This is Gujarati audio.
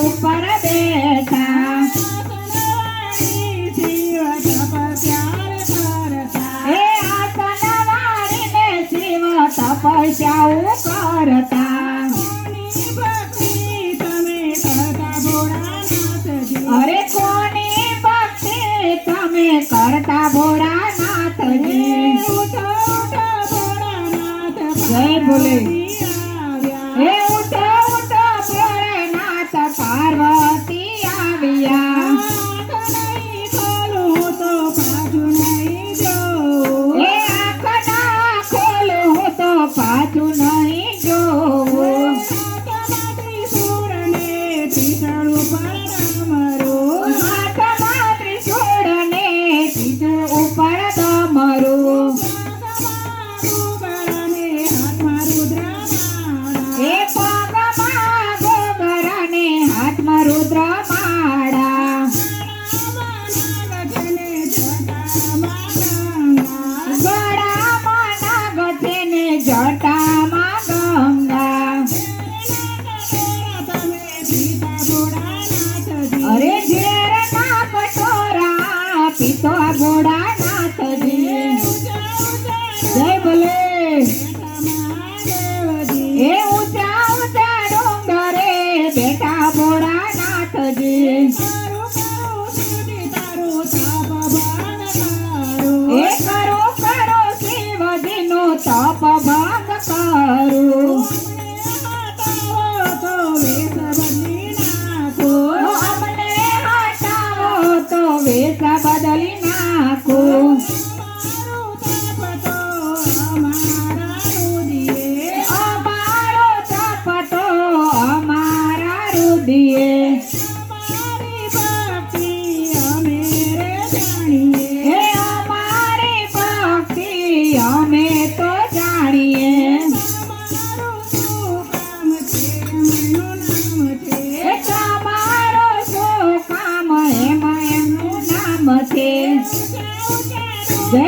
ઉપર બેઠા તપસ્યાઓ કરતા અરે કોની ભક્તિ તમે કરતા ભોળાનાથજી જય બોલે હે ઉઠો ઉઠો ભોળાનાથ પાર્વતી આવ્યા પાછું નહીં જોવું હાથમાં ત્રિશૂળ ને ત્રિશૂળ ઉપર ડમરું એ પગમાં ગોબર ને હાથમાં રુદ્ર માળા જટામાં ગંગા અરે ઝેર ના કટોરા પીતો ભોળાનાથજી જય બોલે એ ઊંચા ઊંચા ડુંગરે બેઠા ભોળાનાથજી એ કરો કરો શિવજીનો તપ ભંગ કરું અમને હટાવો તો વેશ બદલી નાખો અમારો તપ તો અમારા રુદિયે અમે તો જાણીએ તમારો શું કામ એમાં એમનું નામ છે જય